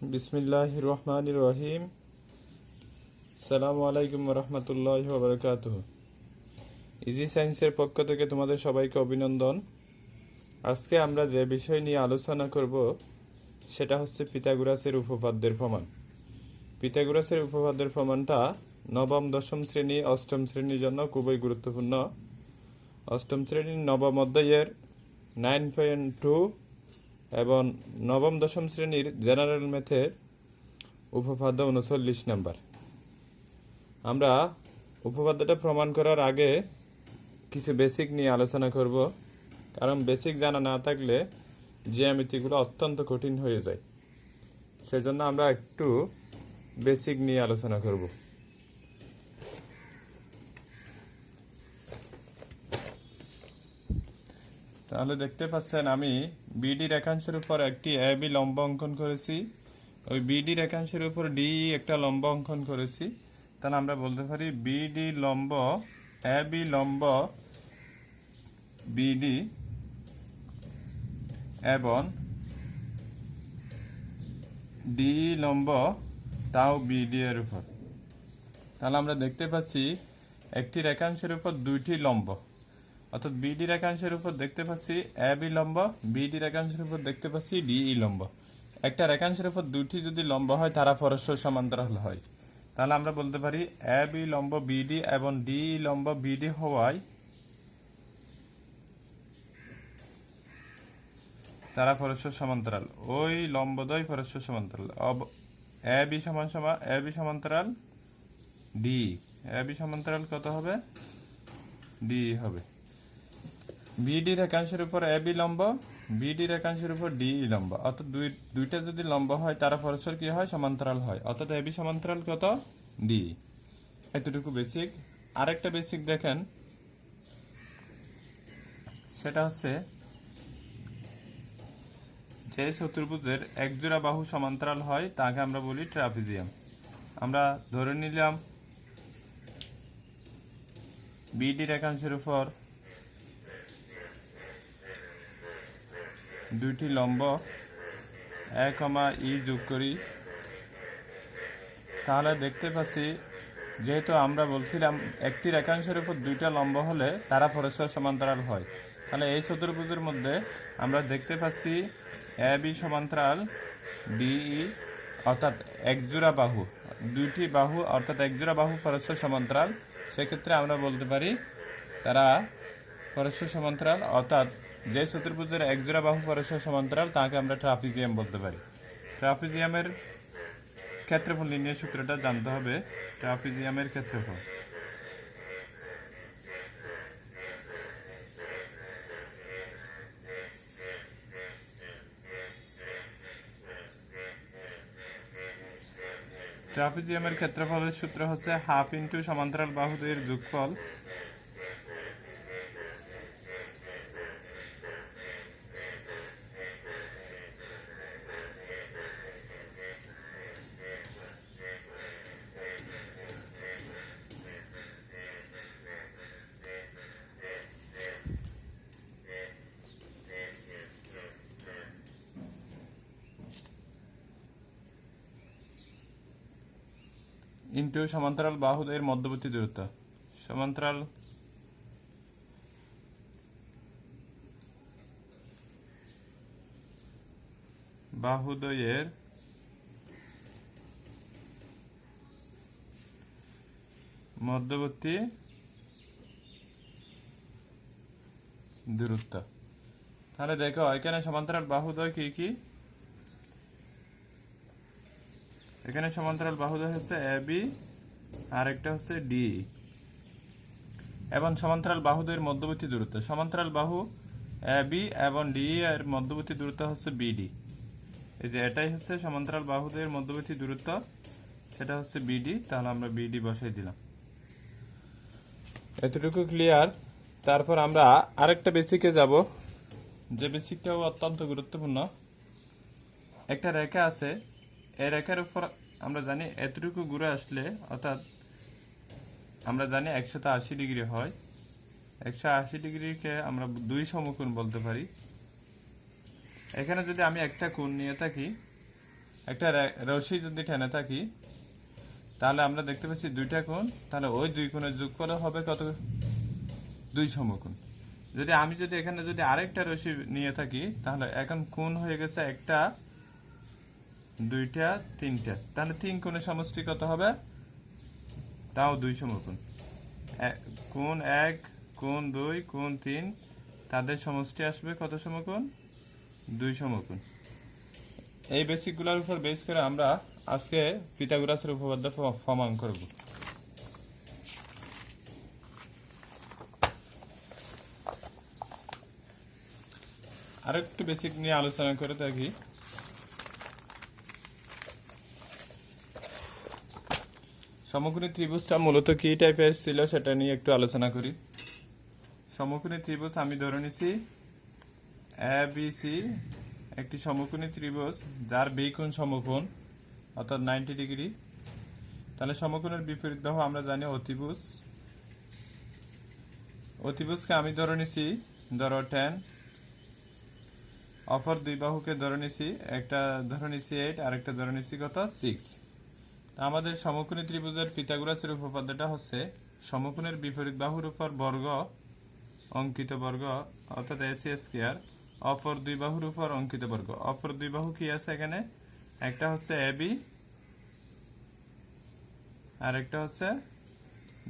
বিসমিল্লাহির রহমানির রহিম। আসসালামু আলাইকুম রহমতুল্লাহি ওয়া বারাকাতুহু। ইজি সায়েন্সের পক্ষ থেকে তোমাদের সবাইকে অভিনন্দন। আজকে আমরা যে বিষয় নিয়ে আলোচনা করব সেটা হচ্ছে পিথাগোরাসের উপপাদ্যের প্রমাণ। পিথাগোরাসের উপপাদ্যের প্রমাণটা নবম, দশম শ্রেণী, অষ্টম শ্রেণীর জন্য খুবই গুরুত্বপূর্ণ। অষ্টম শ্রেণীর নবম অধ্যায়ের 9.2 এবং নবম দশম শ্রেণীর জেনারেল ম্যাথের উপপাদ্য 39 নাম্বার। আমরা উপপাদ্যটা প্রমাণ করার আগে কিছু বেসিক নিয়ে আলোচনা করব, কারণ বেসিক জানা না থাকলে জ্যামিতিগুলো অত্যন্ত কঠিন হয়ে যায়। সেজন্য আমরা একটু বেসিক নিয়ে আলোচনা করব। তাহলে দেখতে পাচ্ছেন আমি বিডি রেখাংশের উপর একটি এ বি লম্ব অঙ্কন করেছি, ওই বিডি রেখাংশের উপর ডি একটা লম্ব অঙ্কন করেছি। তাহলে আমরা বলতে পারি বিডি লম্ব এ বি লম্ব বিডি এবং ডি লম্ব তাও বিডি এর উপর। তাহলে আমরা দেখতে পাচ্ছি একটি রেখাংশের উপর দুইটি লম্ব, অর্থাৎ বিডি রেখাংশের উপর দেখতে পাচ্ছি এ বি লম্ব, বিডি রেখাংশের উপর দেখতে পাচ্ছি ডিই লম্ব। একটা রেখাংশের উপর দুটি যদি লম্ব হয় তারা পরস্পর সমান্তরাল হয়। তাহলে আমরা বলতে পারি এ বি লম্ব বিডি এবং ডিই লম্ব বিডি হওয়ায় তারা পরস্পর সমান্তরাল। ওই লম্বদ্বয় পরস্পর সমান্তরাল। এ বি সমান সমান এ বি সমান্তরাল ডি, এ বি সমান্তরাল কত হবে? ডি হবে। বিডি রেখাংশের উপর এ বি লম্ব, বিডি রেখাংশের উপর ডি লম্ব, অর্থাৎ দুইটা যদি লম্ব হয় তারা পরস্পর কি হয়? সমান্তরাল হয়। অর্থাৎ এ বি সমান্তরাল কত? ডি। এতটুকু বেসিক। আরেকটা বেসিক দেখেন, সেটা হচ্ছে যে চতুর্ভুজের একজোড়া বাহু সমান্তরাল হয় তাকে আমরা বলি ট্রাপিজিয়াম। আমরা ধরে নিলাম বিডি রেখাংশের উপর দুইটি লম্ব এ কমা ই যোগ করি। তাহলে দেখতে পাচ্ছি যেহেতু আমরা বলছিলাম একটি রেখাংশের উপর দুইটা লম্ব হলে তারা পরস্পর সমান্তরাল হয়, তাহলে এই চতুর্ভুজের মধ্যে আমরা দেখতে পাচ্ছি এ বি সমান্তরাল ডিই, অর্থাৎ একজোড়া বাহু, দুইটি বাহু অর্থাৎ একজোড়া বাহু পরস্পর সমান্তরাল। সেক্ষেত্রে আমরা বলতে পারি তারা পরস্পর সমান্তরাল, অর্থাৎ যে চতুর্ভুজের একজোড়া বাহু পরস্পর সমান্তরাল তাকে আমরা ট্রাপিজিয়াম বলতে পারি। ট্রাপিজিয়ামের ক্ষেত্রফল নির্ণয় সূত্রটা জানতে হবে। ট্রাপিজিয়ামের ক্ষেত্রফল ট্রাপিজিয়ামের ক্ষেত্রফলের সূত্র হচ্ছে হাফ ইন্টু সমান্তরাল বাহুদের যোগফল ইন্টু সমান্তরাল বাহুদের মধ্যবর্তী দূরত্ব। সমান্তরাল বাহুদ্বয়ের মধ্যবর্তী দূরত্ব। তাহলে দেখো এখানে সমান্তরাল বাহুদ্বয় কি কি? এখানে সমান্তরাল বাহুদ্বয় হচ্ছে এ বি আর একটা হচ্ছে ডি, এবং সমান্তরাল বাহুদ্বয়ের মধ্যবর্তী দূরত্ব। সমান্তরাল বাহু এ বি এবং ডি এর মধ্যবর্তী দূরত্ব হচ্ছে বিডি। এই যে এটাই হচ্ছে সমান্তরাল বাহুদ্বয়ের মধ্যবর্তী দূরত্ব, সেটা হচ্ছে বিডি। তাহলে আমরা বিডি বসাই দিলাম। এতটুকু ক্লিয়ার। তারপর আমরা আরেকটা বেসিকে যাব, যে বেসিকটাও অত্যন্ত গুরুত্বপূর্ণ। একটা রেখা আছে, এই রেখার উপর আমরা জানি এতটুকু ঘুরে আসলে, অর্থাৎ আমরা জানি 180 ডিগ্রি হয়। 180 ডিগ্রিকে আমরা দুই সমকোণ বলতে পারি। এখানে যদি আমি একটা কোণ নিয়ে থাকি, একটা রশি যদি টেনে থাকি, তাহলে আমরা দেখতে পাচ্ছি দুইটা কোণ, তাহলে ওই দুই কোণের যোগফল হবে কত? দুই সমকোণ। আমি যদি এখানে যদি আরেকটা রশি নিয়ে থাকি, তাহলে এখন কোণ হয়ে গেছে একটা, দুইটা, তিনটা, তাহলে তিন কোণের সমষ্টি কত হবে? তাও দুই সমকোণ। কোণ এক, কোণ দুই, কোণ তিন, তাদের সমষ্টি আসবে কত সমকোণ? দুই সমকোণ। এই বেসিকগুলোর উপর বেস করে আমরা আজকে পিথাগোরাসের উপপাদ্য প্রমাণ করব। আরেকটু বেসিক নিয়ে আলোচনা করে থাকি। সমকোণী ত্রিভুজটা মূলত কি টাইপের ছিল সেটা নিয়ে একটু আলোচনা করি। সমকোণী ত্রিভুজ আমি ধরে নিছি ABC একটি সমকোণী ত্রিভুজ যার বি কোণ সমকোণ, অর্থাৎ 90 ডিগ্রি। তাহলে সমকোণের বিপরীত বাহু আমরা জানি অতিভুজ। অতিভুজকে আমি ধরে নিছি ধরো 10, অপর দুই বাহুকে ধরে নিছি, একটা ধরে নিছি 8 আর একটা ধরে নিছি কত? 6। আমাদের সমকোণী ত্রিভুজের পিথাগোরাসের উপপাদ্যটা হচ্ছে সমকোণের বিপরীত বাহুর উপর বর্গ অঙ্কিত বর্গ, অর্থাৎ AC স্কয়ার, অপর দুই বাহুর উপর অঙ্কিত বর্গ। অপর দুই বাহু কি আছে এখানে? একটা হচ্ছে AB আর একটা হচ্ছে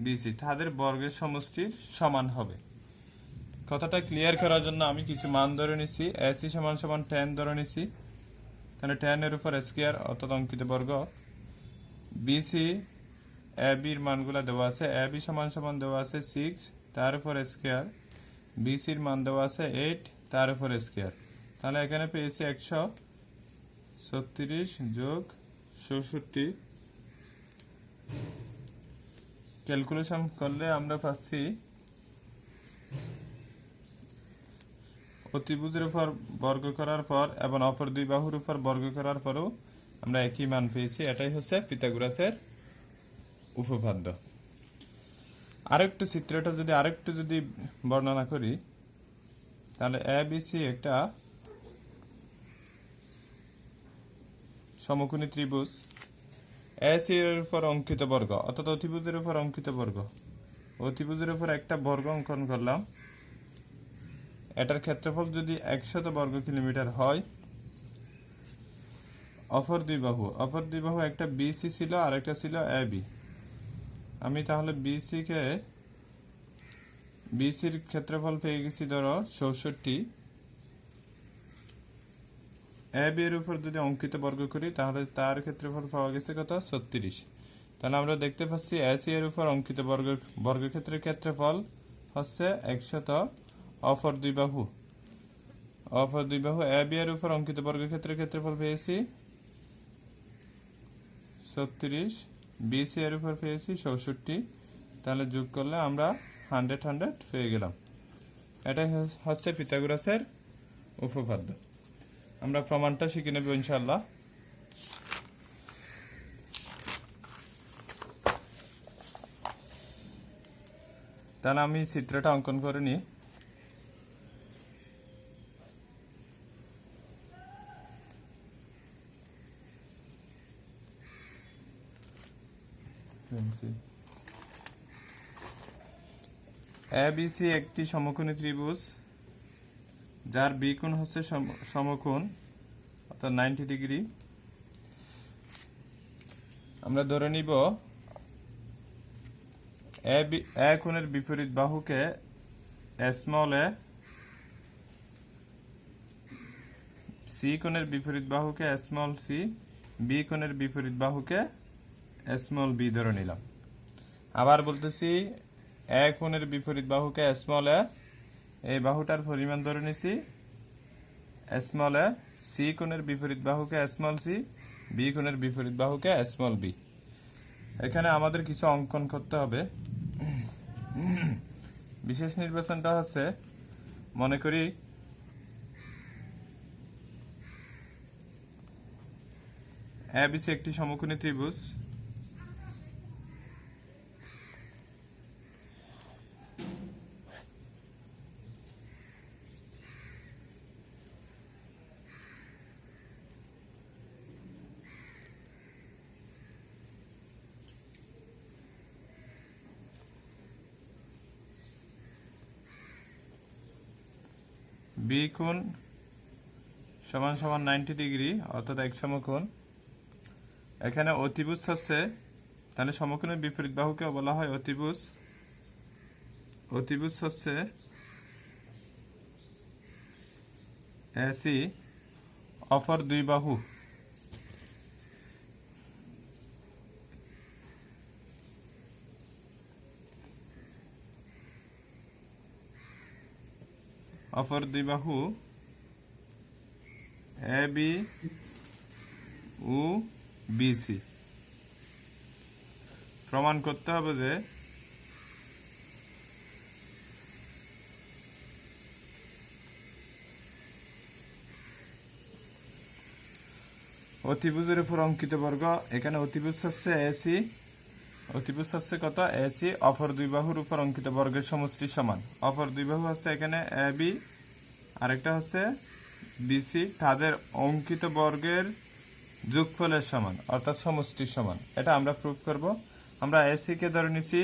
BC, তাদের বর্গের সমষ্টির সমান হবে। কথাটা ক্লিয়ার করার জন্য আমি কিছু মান ধরে নিছি। AC সমান সমান 10 ধরে নিছি, তাহলে 10 এর উপর স্কয়ার অর্থাৎ অঙ্কিত বর্গ। BC AB এর মানগুলো দেওয়া আছে, AB সমান সমান দেওয়া আছে 6 তার উপর স্কয়ার, BC এর মান দেওয়া আছে 8 তার উপর স্কয়ার। তাহলে এখানে পেয়েছি 136 যোগ 67। ক্যালকুলেশন করলে আমরা পাচ্ছি অতিভুজের উপর বর্গ করার পর এবং অপর দুই বাহুর উপর বর্গ করার পরও আমরা একই মান পেয়েছি। এটাই হচ্ছে পিথাগোরাসের উপপাদ্য। আরেকটু চিত্রটা আরেকটু বর্ণনা করি, তাহলে ABC একটা সমকোণী ত্রিভুজ। AC এর উপর অঙ্কিত বর্গ অর্থাৎ অতিভুজের উপর অঙ্কিত বর্গ, অতিভুজের উপর একটা বর্গ অঙ্কন করলাম। এটার ক্ষেত্রফল যদি 100 বর্গ কিলোমিটার হয়, অপর দুই বাহু একটা BC ছিল আর একটা ছিল AB। আমি তাহলে BCর ক্ষেত্রফল পেয়ে গেছি ধরো 64। AB এর উপর যদি অঙ্কিত বর্গ করি তাহলে তার ক্ষেত্রফল পাওয়া গেছে কত? 36। তাহলে আমরা দেখতে পাচ্ছি AC এর উপর অঙ্কিত বর্গক্ষেত্রের ক্ষেত্রফল হচ্ছে 100। অপর দুই বাহু AB এর উপর অঙ্কিত বর্গক্ষেত্রের ক্ষেত্রফল পেয়েছি 36, BC এর উপর পেয়েছি 64। তাহলে যোগ করলে আমরা 100 পেয়ে গেলাম। এটাই হচ্ছে পিথাগোরাসের উপপাদ্য। আমরা প্রমাণটা শিখে নেব ইনশাআল্লাহ। তাহলে আমি চিত্রটা অঙ্কন করে নিই। ABC একটি সমকোণী ত্রিভুজ যার বি কোণ হচ্ছে সমকোণ, অর্থাৎ 90 ডিগ্রি। আমরা ধরে নিব এ কোণের বিপরীত বাহুকে স্মল এ, সি কোণের বিপরীত বাহুকে স্মল সি, বি কোণের বিপরীত বাহুকে স্মল বি ধরে নিলাম। আবার বলতেছি এ কোণের বিপরীত বাহুকে স্মল এ, এই বাহুটার পরিমাণ ধরে নিছি স্মল এ। সি কোণের বিপরীত বাহুকে স্মল সি, বি কোণের বিপরীত বাহুকে স্মল বি। এখানে আমাদের কিছু অঙ্কন করতে হবে। বিশেষ নির্বাচনটা হচ্ছে, মনে করি ABC একটি সমকোণী ত্রিভুজ। বি কোণ সমান সমান 90 ডিগ্রি অর্থাৎ এক সমকোণ। এখানে অতিভুজ হচ্ছে, তাহলে সমকোণের বিপরীত বাহুকে বলা হয় অতিভুজ। অতিভুজ হচ্ছে এসি, অপর দুই বাহু এ বি ও বিসি। প্রমাণ করতে হবে যে অতিভুজের উপর অঙ্কিত বর্গ, এখানে অতিভুজ হচ্ছে এসি, অতিভুজ হচ্ছে কত এসি, অপর দুই বাহুর উপর অঙ্কিত বর্গের সমষ্টি সমান। অপর দুই বাহু হচ্ছে এখানে এ বি, আরেকটা হচ্ছে বিসি, তাদের অঙ্কিত বর্গের যোগফলের সমান অর্থাৎ সমষ্টির সমান। এটা আমরা প্রুফ করব। আমরা এসি কে ধরে নিছি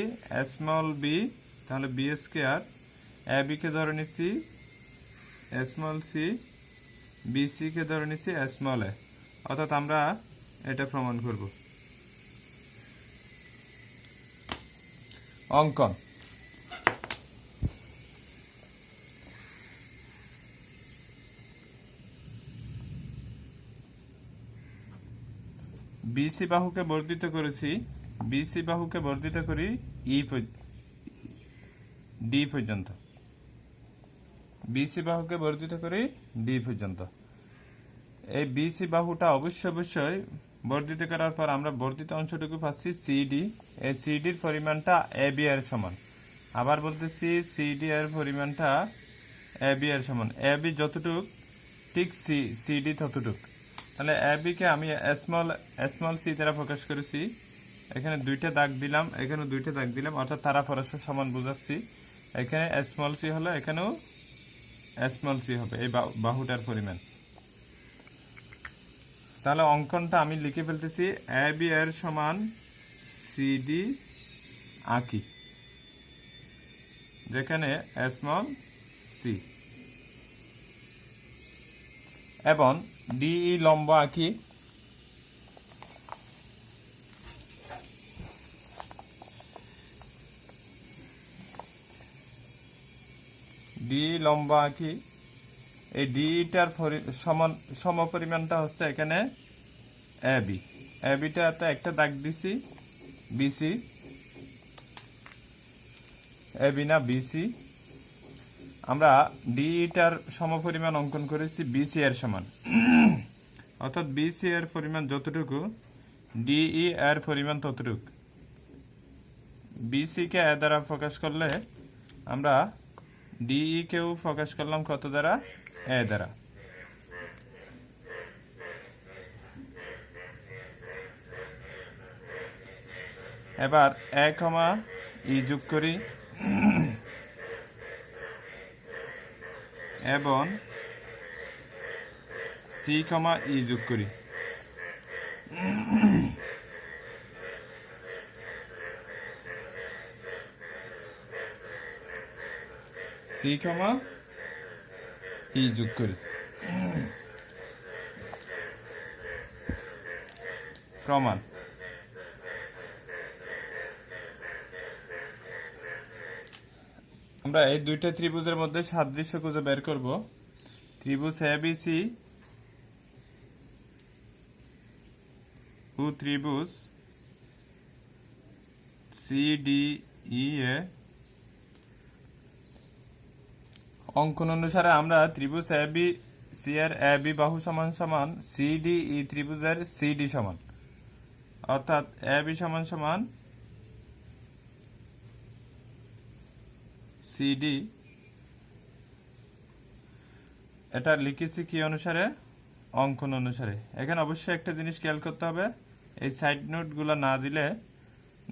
স্মল বি, তাহলে বি স্কয়ার, এ বি কে ধরে নিছি স্মল সি, বিসি কে ধরে নিছি স্মল এ, অর্থাৎ আমরা এটা প্রমাণ করব। অঙ্কন। বিসি বাহুকে বর্ধিত করেছি, বিসি বাহুকে বর্ধিত করি ডি পর্যন্ত, বিসি বাহুকে বর্ধিত করি ডি পর্যন্ত। এই বিসি বাহুটা অবশ্যই বর্ধিত করার পর আমরা বর্ধিত অংশটুকু পাচ্ছি সিডি। এই সিডির পরিমাণটা এ বি এর সমান। আবার বলতেছি সিডি এর পরিমাণটা এ বি এর সমান। এ বি যতটুক ঠিক সিডি ততটুক। তাহলে এ বি কে আমি স্মল সি দ্বারা প্রকাশ করেছি। এখানে দুইটা দাগ দিলাম, এখানে দুইটা দাগ দিলাম, অর্থাৎ তারা পরস্পর সমান বোঝাচ্ছি। এখানে স্মল সি হলো, এখানেও স্মল সি হবে এই বাহুটার পরিমাণ। তাহলে অঙ্কনটা আমি লিখে ফেলতেছি এ বি এর সমান সিডি আঁকি, যেখানে স্মল সি, এবং ডিই লম্ব আঁকি, ডিই লম্ব আঁকি। এই ডিটার সমপরিমাণটা হচ্ছে এখানে এ বি, এ বিটাতে একটা দাগ দিছি বিসি, এ বি না বিসি। আমরা ডিটার সমপরিমাণ অঙ্কন করেছি বিসি এর সমান, অর্থাৎ বিসি এর পরিমাণ যতটুকু ডিই এর পরিমাণ ততটুকু। বিসি কে এ দ্বারা প্রকাশ করলে আমরা ডিই কেও প্রকাশ করলাম কত দ্বারা, এ দ্বারা। এবার এ কমা ই যোগ করি এবং সি কমা ই যোগ করি। সি কমা ই যোগ করি। প্রমাণ। আমরা এই দুইটা ত্রিভুজের মধ্যে সাদৃশ্য খুঁজে বের করব। ত্রিভুজ এবিসি ও ত্রিভুজ সিডিই অঙ্কন অনুসারে আমরা ত্রিভুজ এবিসি এর এবি বাহু সমান সমান সিডিই ত্রিভুজের সিডি সমান, অর্থাৎ এবি সমান সমান সিডি। এটা লিখেছি কি অনুসারে, অঙ্কন অনুসারে। এখানে অবশ্যই একটা জিনিস খেয়াল করতে হবে, এই সাইড নোট গুলা না দিলে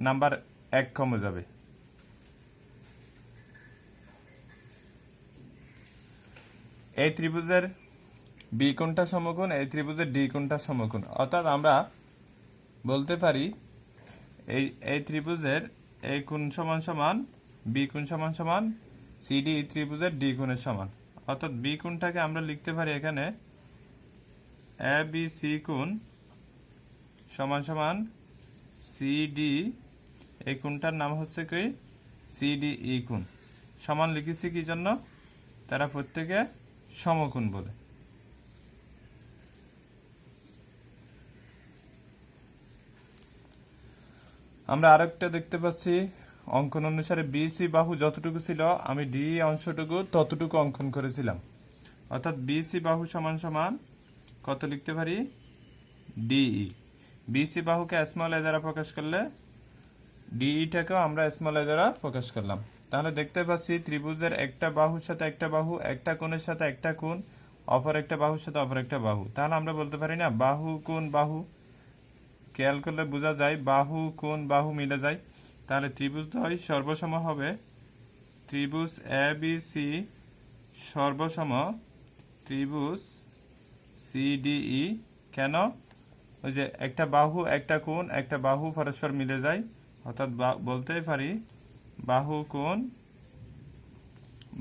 নাম্বার 1 কমে যাবে। এই ত্রিভুজের বি কোণটা সমকোণ, এই ত্রিভুজের ডি কোণটা সমকোণ, অর্থাৎ আমরা বলতে পারি এই ত্রিভুজের এই কোণ সমান সমান বি কোণ সমান সমান সিডি ত্রিভুজের ডি কোণের সমান, অর্থাৎ বি কোণটাকে আমরা লিখতে পারি এখানে এ বি সি কোণ সমান সমান সিডি, এই কোণটার নাম হচ্ছে কি সিডিই কোণ। সমান লিখেছি কি জন্য? তারা প্রত্যেকে সমকোণ বলে। আমরা আরেকটা দেখতে পাচ্ছি অঙ্কন অনুসারে বিসি বাহু যতটুকু ছিল আমি ডি অংশটুকু ততটুকু অঙ্কন করেছিলাম। অর্থাৎ বিসি বাহু সমান সমান কত লিখতে পারি? ডিই। বিসি বাহুকে স্মল এ দ্বারা প্রকাশ করলে ডিইটাকেও আমরা স্মল এ দ্বারা প্রকাশ করলাম। তাহলে দেখতে পাচ্ছি ত্রিভুজের একটা বাহুর সাথে একটা বাহু, একটা কোণের সাথে একটা কোণ, অপর একটা বাহুর সাথে অপর একটা বাহু। তাহলে আমরা বলতে পারি না বাহু কোণ বাহু? খেয়াল করলে বোঝা যায় বাহু কোণ বাহু মিলে যায়। তাহলে ত্রিভুজদ্বয় সর্বসম হবে ত্রিভুজ এ বি সি সর্বসম ত্রিভুজ সিডিই। কেন? ওই যে একটা বাহু একটা কোণ একটা বাহু পরস্পর মিলে যায়, অর্থাৎ বলতেই পারি বাহু কোণ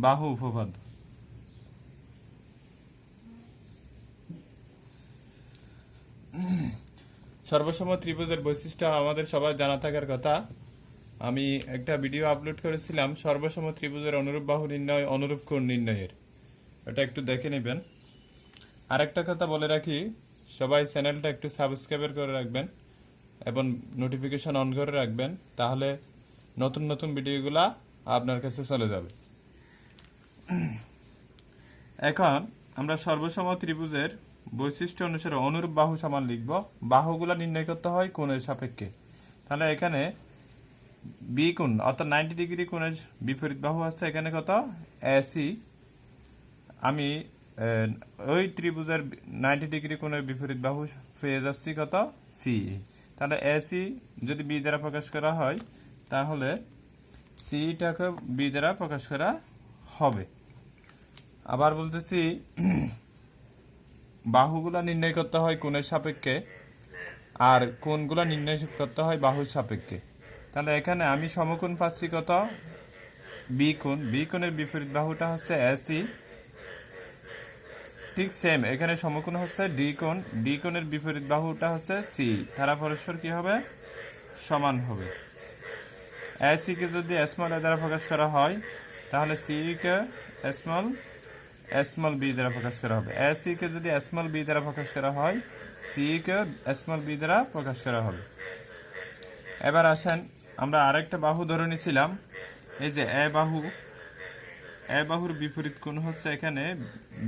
বাহু উপপাদ্য। সর্বসম ত্রিভুজের বৈশিষ্ট্য আমাদের সবার জানা থাকার কথা। আমি একটা ভিডিও আপলোড করেছিলাম সর্বসম ত্রিভুজের অনুরূপ বাহু নির্ণয় অনুরূপ কোণ নির্ণয়ের, এটা একটু দেখে নেবেন। আরেকটা কথা বলে রাখি, সবাই চ্যানেলটা একটু সাবস্ক্রাইব করে রাখবেন এবং নোটিফিকেশন অন করে রাখবেন, তাহলে নতুন নতুন ভিডিওগুলা আপনার কাছে চলে যাবে। এখন আমরা সর্বসম ত্রিভুজের বৈশিষ্ট্য অনুসারে অনুরূপ বাহু সমান লিখব। বাহুগুলা নির্ণয় করতে হয় কোণের সাপেক্ষে। তাহলে এখানে বি কোণ অর্থাৎ 90 ডিগ্রি কোণের বিপরীত বাহু আছে এখানে কত? এসি। আমি ওই ত্রিভুজের 90 ডিগ্রি কোণের বিপরীত বাহু পেয়ে যাচ্ছি কত? সি। তাহলে এসি যদি বি দ্বারা প্রকাশ করা হয় তাহলে সিটাকে বি দ্বারা প্রকাশ করা হবে। আবার বলতেছি বাহুগুলা নির্ণয় করতে হয় কোণের সাপেক্ষে আর কোণগুলা নির্ণয় করতে হয় বাহুর সাপেক্ষে। তাহলে এখানে আমি সমকোণ পাচ্ছি কত? বি কোণ। বি কোণের বিপরীত বাহুটা হচ্ছে এসি। ঠিক সেম এখানে সমকোণ হচ্ছে ডি কোণ। ডি কোণের বিপরীত বাহুটা হচ্ছে সি। তারা পরস্পর কি হবে? সমান হবে। এসি কে যদি স্মল এ দ্বারা প্রকাশ করা হয় তাহলে সি কে স্মল বি দ্বারা প্রকাশ করা হবে। এসি কে যদি স্মল বি দ্বারা প্রকাশ করা হয় সি কে স্মল বি দ্বারা প্রকাশ করা হবে। এবার আসেন আমরা আরেকটা বাহু ধরে নিয়েছিলাম, এই যে এ বাহু। এ বাহুর বিপরীত কোণ হচ্ছে এখানে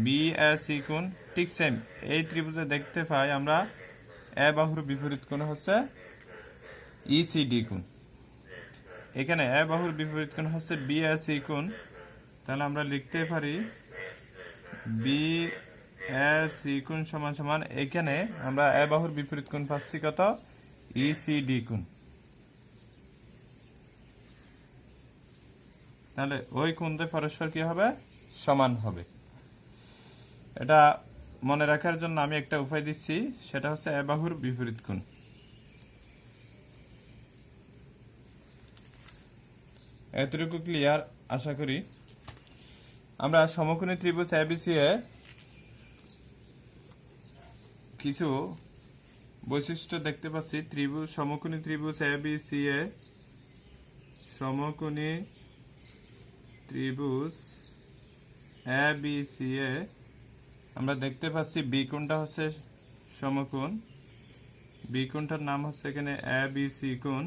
বি এ সি কোণ। ঠিক সেম এই ত্রিভুজে দেখতে পাই আমরা এ বাহুর বিপরীত কোণ হচ্ছে ইসিডি কোণ। এখানে এ বাহুর বিপরীত কোণ হচ্ছে বি এ সি কোণ। তাহলে আমরা লিখতে পারি বি এ সি কোণ সমান সমান এখানে আমরা এ বাহুর বিপরীত কোণ পাচ্ছি কত? ইসিডি কোণ। তাহলে ওই কোণে পরস্পর কি হবে? সমান হবে। এটা মনে রাখার জন্য আমি একটা উপায় দিচ্ছি, সেটা হচ্ছে এ বাহুর বিপরীত কোণ। এতটুকু ক্লিয়ার আশা করি। আমরা সমকোণী ত্রিভুজ এবিসি এ কিছু বৈশিষ্ট্য দেখতে পাচ্ছি। ত্রিভুজ সমকোণী ত্রিভুজ এবিসি এ সমকোণী ত্রিভুজ এবিসি এ আমরা দেখতে পাচ্ছি বি কোণটা হচ্ছে সমকোণ। বি কোণটার নাম হচ্ছে এখানে এবিসি কোণ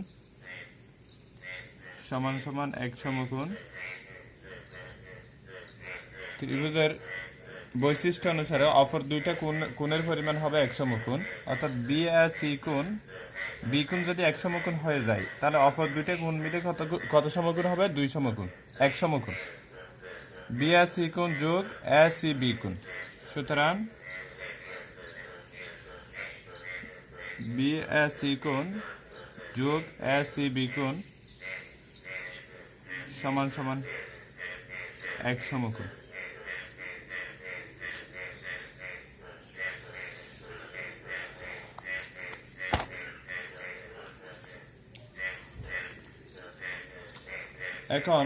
সমান সমান এক সমকোণ। ত্রিভুজের বৈশিষ্ট্য অনুসারে অপর দুইটা কোণের পরিমাণ হবে এক সমকোণ। অর্থাৎ বি এ সি কোণ, বি কোণ যদি এক সমকোণ হয়ে যায় তাহলে অপর দুইটা কোণ মিলে কত সমকোণ হবে? দুই সমকোণ, এক সমকোণ। বি এ সি কোণ যোগ এ সি বি কোণ। সুতরাং বি এ সি কোণ যোগ এ সি বি কোণ সমান সমান এক সমকোণ। এখন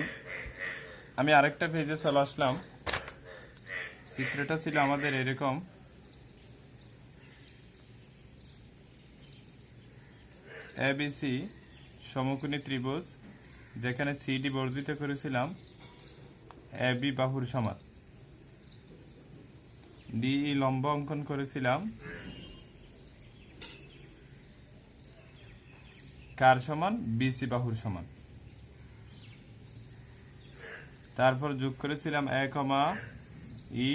আমি আরেকটা পেজে চলে আসলাম। চিত্রটা ছিল আমাদের এরকম। এবিসি সমকোণী ত্রিভুজ, যেখানে সিডি বর্ধিত করেছিলাম এবি বাহুর সমান, ডিই লম্ব অঙ্কন করেছিলাম কার সমান? বিসি বাহুর সমান। তারপর যোগ করেছিলাম এ কমা ই,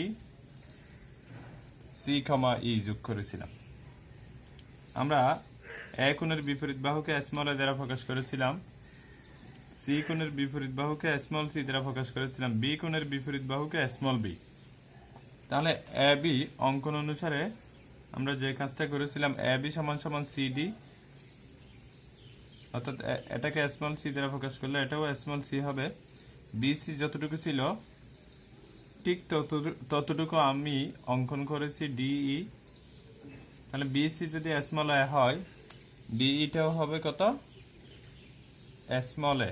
সি কমা ই যোগ করেছিলাম। আমরা এ কোণের বিপরীত বাহুকে স্মল এ দ্বারা প্রকাশ করেছিলাম, সি কোণের বিপরীত বাহুকে স্মল সি দ্বারা প্রকাশ করেছিলাম, বি কোণের বিপরীত বাহুকে স্মল বি। তাহলে এ বি অঙ্কন অনুসারে আমরা যে কাজটা করেছিলাম, এ বি সমান সমান সিডি, অর্থাৎ এটাকে স্মল সি দ্বারা প্রকাশ করলে এটাও স্মল সি হবে। বিসি যতটুকু ছিল ঠিক ততটুকু আমি অঙ্কন করেছি ডিই। তাহলে বিসি যদি স্মল এ হয়, ডিইটাও হবে কত? স্মল এ।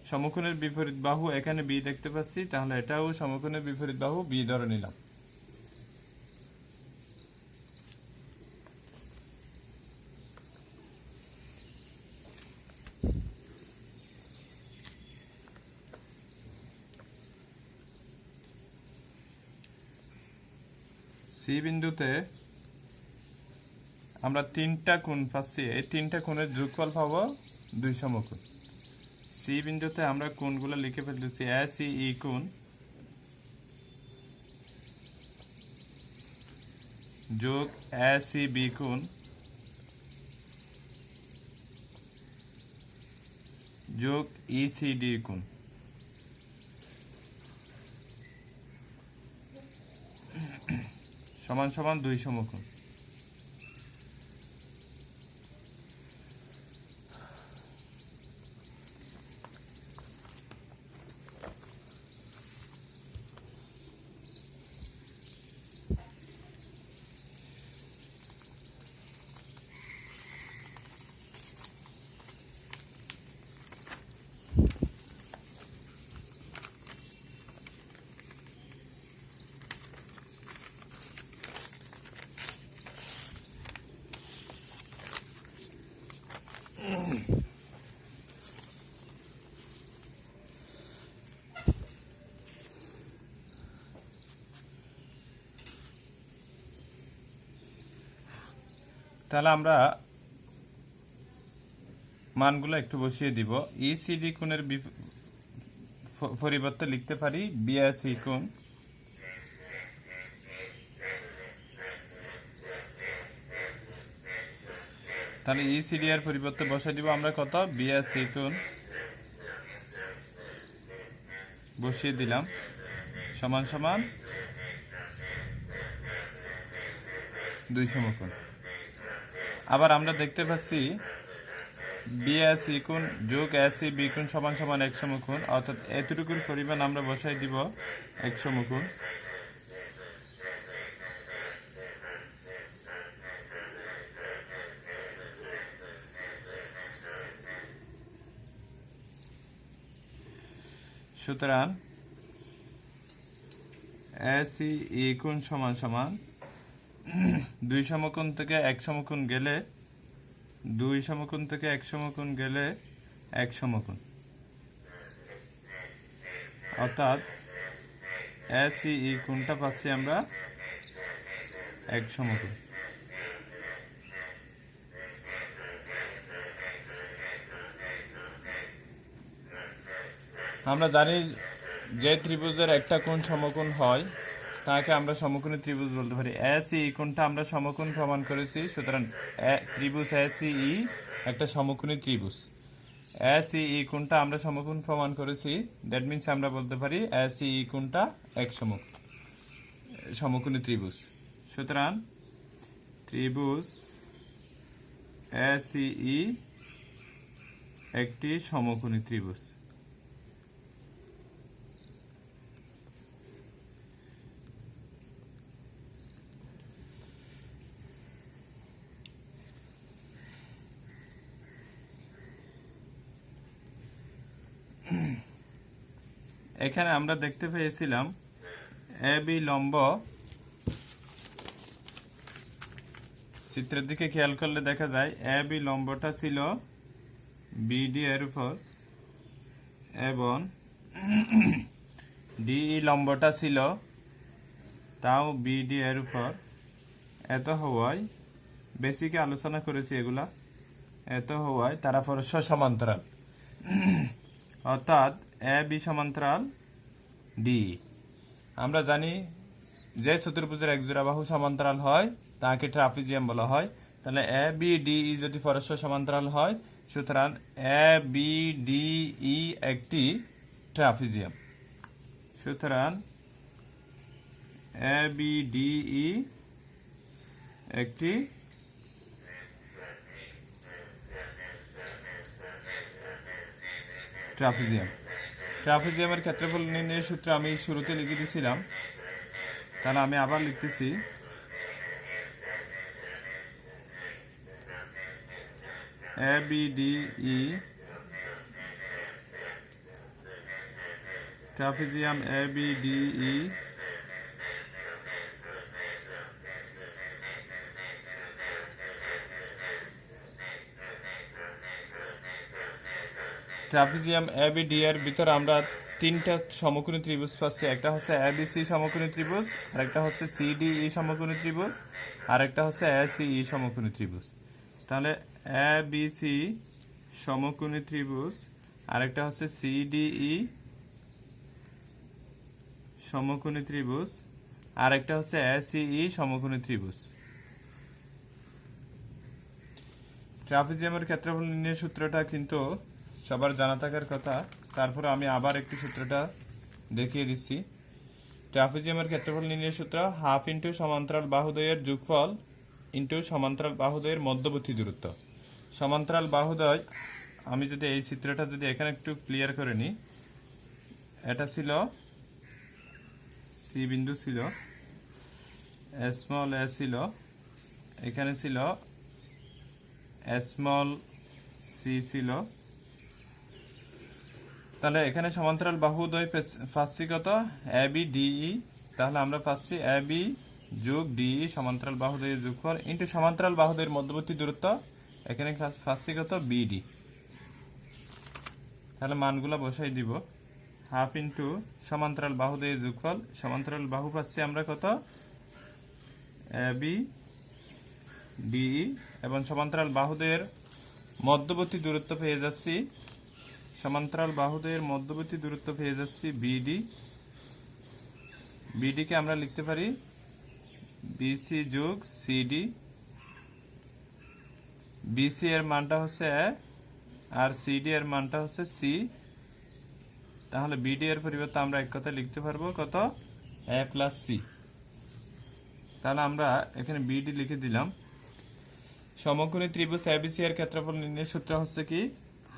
সমকোণের বিপরীত বাহু এখানে বি দেখতে পাচ্ছি, তাহলে এটাও সমকোণের বিপরীত বাহু বি ধরে নিলাম। সি বিন্দুতে আমরা তিনটা কোণ পাচ্ছি, এই তিনটা কোণের যোগফল পাবো 2 সমকোণ। সি বিন্দুতে আমরা কোণগুলো লিখে ফেলতেছি, এ সি ই কোণ যোগ এ সি বি কোণ যোগ ই সি ডি কোণ। সমান সমান 2 সমকোণ। তাহলে আমরা মানগুলো একটু বসিয়ে দিব। ইসিডি কোণের পরিবর্তে লিখতে পারি বিএসি কোণ, তাহলে ইসিডি এর পরিবর্তে বসাই দিব আমরা কত? বিএসি কোণ বসিয়ে দিলাম, সমান সমান 2 সমকোণ। আবার আমরা দেখতে পাচ্ছি বিএসি কোণ যোগ এসি বি কোণ সমান সমান 1 সমকোণ, অর্থাৎ এতটুকুর পরিমাণ আমরা বসাই দিব 1 সমকোণ। সুতরাং এসি ই কোণ সমান সমান 2 সমকোণ থেকে 1 সমকোণ গেলে 2 সমকোণ থেকে 1 সমকোণ গেলে 1 সমকোণ, অর্থাৎ এসি ই কোণটা পাচ্ছি আমরা 1 সমকোণ। আমরা জানি যে ত্রিভুজের একটা কোণ সমকোণ হয় তাকে আমরা সমকোণী ত্রিভুজ বলতে পারি। এসি ই কোণটা আমরা সমকোণ প্রমাণ করেছি, সুতরাং ত্রিভুজ এসি ই একটা সমকোণী ত্রিভুজ। এসি ই কোণটা আমরা সমকোণ প্রমাণ করেছি, দ্যাট মিন্স আমরা বলতে পারি এসি ই কোণটা এক সমকোণী ত্রিভুজ। সুতরাং ত্রিভুজ এসি ই একটি সমকোণী ত্রিভুজ। এখানে আমরা দেখতে পেয়েছিলাম এ বি লম্ব, চিত্রের দিকে খেয়াল করলে দেখা যায় এ বি লম্বটা ছিল বিডি এর উপর এবং ডিই লম্বটা ছিল তাও বিডি এর উপর। এত হওয়ায় বেসিকে আলোচনা করেছি এগুলা, এত হওয়ায় তারা পরস্পর সমান্তরাল, অর্থাৎ এ বি সমান্তরাল ডি। আমরা জানি যে চতুর্ভুজের একজোড়া বাহু সমান্তরাল হয় তাকে ট্রাপিজিয়াম বলা হয়। তাহলে এ বি ডি ই যদি পরস্পর সমান্তরাল হয়, সুতরাং এ বি ডি ই একটি ট্রাপিজিয়াম। সুতরাং এ বি ডি ই একটি ট্রাপিজিয়াম। ট্রাপিজিয়ামের ক্ষেত্রফল নির্ণয়ের সূত্র আমি শুরুতে লিখে দিয়েছিলাম, তাহলে আমি আবার লিখতেছি। A B D E trapezium A B D E trapezium A B D এর ভিতরে আমরা তিনটা সমকোণী ত্রিভুজ পাচ্ছি। একটা হচ্ছে এ বি সি সমকোণী ত্রিভুজ, আরেকটা হচ্ছে সি ডি ই সমকোণী ত্রিভুজ, আরেকটা হচ্ছে এ সি ই সমকোণী ত্রিভুজ। তাহলে এ বি সি সমকোণী ত্রিভুজ, আরেকটা হচ্ছে সি ডি ই সমকোণী ত্রিভুজ, আরেকটা হচ্ছে এ সি ই সমকোণী ত্রিভুজ। ট্রাপিজিয়ামের ক্ষেত্রফল নির্ণয়ের সূত্রটা কিন্তু সবার জানা থাকার কথা, তারপরে আমি আবার একটু সূত্রটা দেখিয়ে দিচ্ছি। ট্রাপিজিয়ামের ক্ষেত্রফল নির্ণয়ের সূত্র হাফ ইন্টু সমান্তরাল বাহুদ্বয়ের যোগফল ইন্টু সমান্তরাল বাহুদ্বয়ের মধ্যবর্তী দূরত্ব। সমান্তরাল বাহুদ্বয়, আমি যদি এই চিত্রটা যদি এখানে একটু ক্লিয়ার করে নিই, এটা ছিল সি বিন্দু, ছিল স্মল এ, ছিল এখানে ছিল স্মল সি ছিল। তাহলে এখানে সমান্তরাল বাহুদ্বয় পাচ্ছি কত, এ বি ডিই। তাহলে আমরা পাচ্ছি এ বি যোগ ডিই সমান্তরাল বাহুদ্বয়ের যোগফল ইন্টু সমান্তরাল বাহুদ্বয়ের মধ্যবর্তী দূরত্ব, এখানে পাচ্ছি কত, বিডি। তাহলে মানগুলো বসাই দিব, হাফ ইন্টু সমান্তরাল বাহুদ্বয়ের যোগফল, সমান্তরাল বাহু পাচ্ছি আমরা কত, এ বি ডিই, এবং সমান্তরাল বাহুদ্বয়ের মধ্যবর্তী দূরত্ব পেয়ে যাচ্ছি, সমান্তরাল বাহুদ্বয়ের মধ্যবর্তী দূরত্ব পেয়ে যাচ্ছি বিডি। বিডি কে আমরা লিখতে পারি বিসি যোগ সিডি। বিসি এর মানটা হচ্ছে এ আর সিডি এর মানটা হচ্ছে সি। তাহলে বিডি এর পরিবর্তে আমরা এক কথা লিখতে পারবো কত, এ প্লাস সি। তাহলে আমরা এখানে বিডি লিখে দিলাম। সমকোণী ত্রিভুজ এবিসি এর ক্ষেত্রফল নির্ণয়ের সূত্র হচ্ছে কি,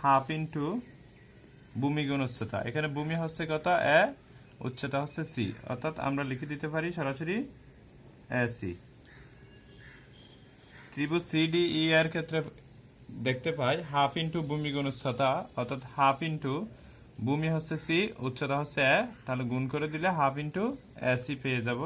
হাফ ইন্টু ভূমি গুণ উচ্চতা। এখানে ভূমি হচ্ছে কত, এ, উচ্চতা হচ্ছে সি, অর্থাৎ আমরা লিখে দিতে পারি সরাসরি এ সি। ত্রিভুজ সিডি ই এর ক্ষেত্রে দেখতে পাই হাফ ইন্টু ভূমি গুণ উচ্চতা, অর্থাৎ হাফ ইন্টু ভূমি হচ্ছে সি, উচ্চতা হচ্ছে এ, তাহলে গুণ করে দিলে হাফ ইন্টু এ সি পেয়ে যাব।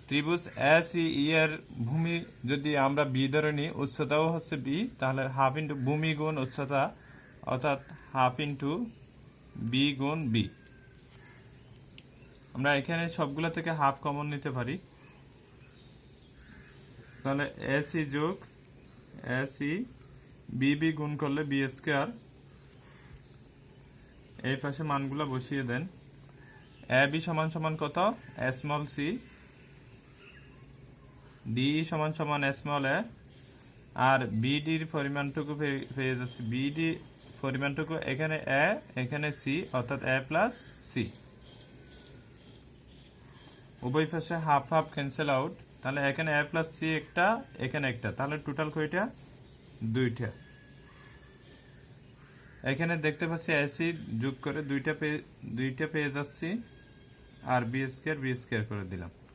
ত্রিভুজ এ সি ই এর ভূমি যদি আমরা বি ধরে নিই, উচ্চতাও হচ্ছে বি, তাহলে হাফ ইন্টু ভূমি গুণ উচ্চতা, অর্থাৎ হাফ ইন্টু বি গুণ বি। আমরা এখানে সবগুলো থেকে হাফ কমন নিতে পারি, তাহলে এ সি যোগ এ সি বি বি গুণ করলে বি স্কয়ার। এই পাশে মানগুলো বসিয়ে দেন। এ বি সমান সমান কত, স্মল সি, ডি সমান সমান স্মল এ, আর বিডির পরিমাণটুকু পেয়ে যাচ্ছে, বিডি পরিমাণটুকু এখানে এ, এখানে সি, অর্থাৎ এ প্লাস সি। উভয় পাশে হাফ হাফ ক্যান্সেল আউট, তাহলে এখানে এ প্লাস সি একটা, এখানে একটা, তাহলে টোটাল কয়টা, দুইটা। এখানে দেখতে পাচ্ছি এসি যোগ করে দুইটা পেয়ে যাচ্ছি, আর বি স্কয়ার করে দিলাম।